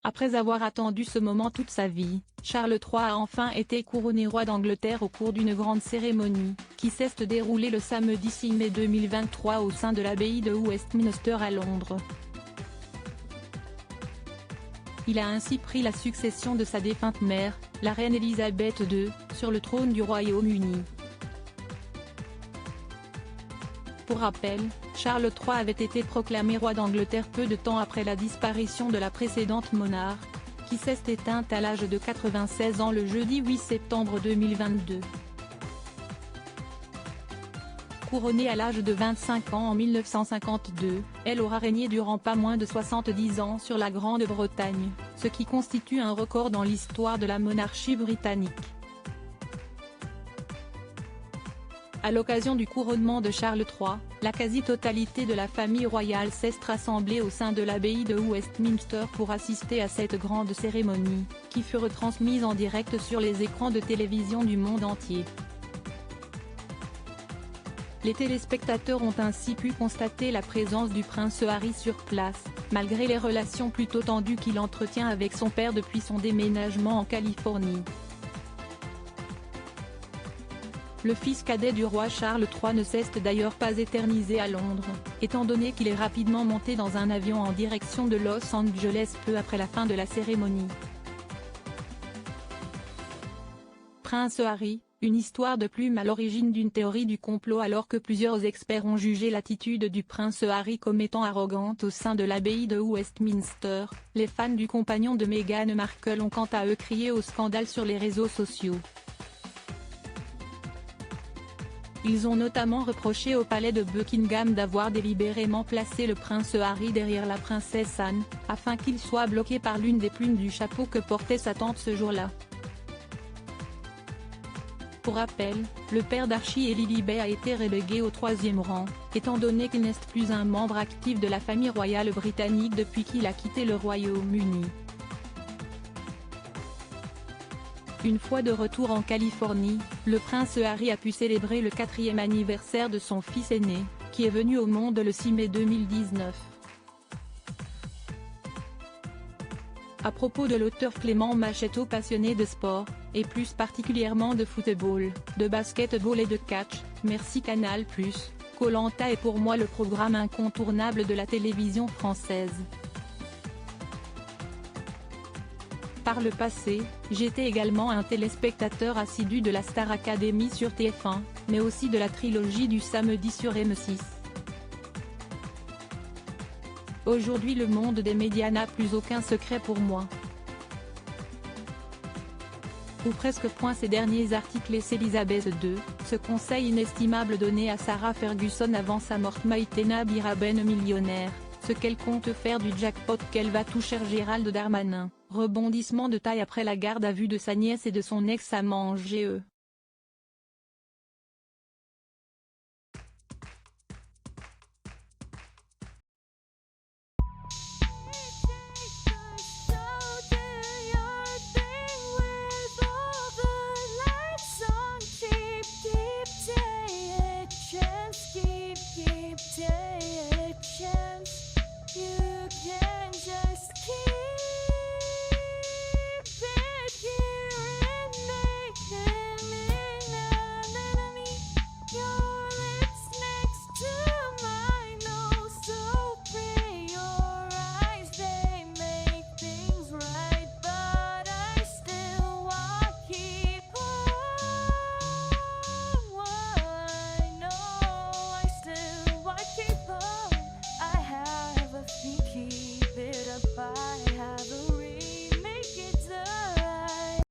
Après avoir attendu ce moment toute sa vie, Charles III a enfin été couronné roi d'Angleterre au cours d'une grande cérémonie, qui s'est déroulée le samedi 6 mai 2023 au sein de l'abbaye de Westminster à Londres. Il a ainsi pris la succession de sa défunte mère, la reine Elisabeth II, sur le trône du Royaume-Uni. Pour rappel, Charles III avait été proclamé roi d'Angleterre peu de temps après la disparition de la précédente monarque, qui s'est éteinte à l'âge de 96 ans le jeudi 8 septembre 2022. Couronnée à l'âge de 25 ans en 1952, elle aura régné durant pas moins de 70 ans sur la Grande-Bretagne, ce qui constitue un record dans l'histoire de la monarchie britannique. À l'occasion du couronnement de Charles III, la quasi-totalité de la famille royale s'est rassemblée au sein de l'abbaye de Westminster pour assister à cette grande cérémonie, qui fut retransmise en direct sur les écrans de télévision du monde entier. Les téléspectateurs ont ainsi pu constater la présence du prince Harry sur place, malgré les relations plutôt tendues qu'il entretient avec son père depuis son déménagement en Californie. Le fils cadet du roi Charles III ne s'est d'ailleurs pas éternisé à Londres, étant donné qu'il est rapidement monté dans un avion en direction de Los Angeles peu après la fin de la cérémonie. Prince Harry, une histoire de plume à l'origine d'une théorie du complot. Alors que plusieurs experts ont jugé l'attitude du prince Harry comme étant arrogante au sein de l'abbaye de Westminster, les fans du compagnon de Meghan Markle ont quant à eux crié au scandale sur les réseaux sociaux. Ils ont notamment reproché au palais de Buckingham d'avoir délibérément placé le prince Harry derrière la princesse Anne, afin qu'il soit bloqué par l'une des plumes du chapeau que portait sa tante ce jour-là. Pour rappel, le père d'Archie et Lilibet a été relégué au 3e rang, étant donné qu'il n'est plus un membre actif de la famille royale britannique depuis qu'il a quitté le Royaume-Uni. Une fois de retour en Californie, le prince Harry a pu célébrer le 4e anniversaire de son fils aîné, qui est venu au monde le 6 mai 2019. À propos de l'auteur Clément Machetto, passionné de sport, et plus particulièrement de football, de basketball et de catch, merci Canal+, Koh-Lanta est pour moi le programme incontournable de la télévision française. Par le passé, j'étais également un téléspectateur assidu de la Star Academy sur TF1, mais aussi de la trilogie du samedi sur M6. Aujourd'hui le monde des médias n'a plus aucun secret pour moi. Ou presque. Ces derniers articles laissent Elisabeth II, ce conseil inestimable donné à Sarah Ferguson avant sa mort: Maïtena Biraben millionnaire, ce qu'elle compte faire du jackpot qu'elle va toucher. Gérald Darmanin, rebondissement de taille après la garde à vue de sa nièce et de son ex-amant GE.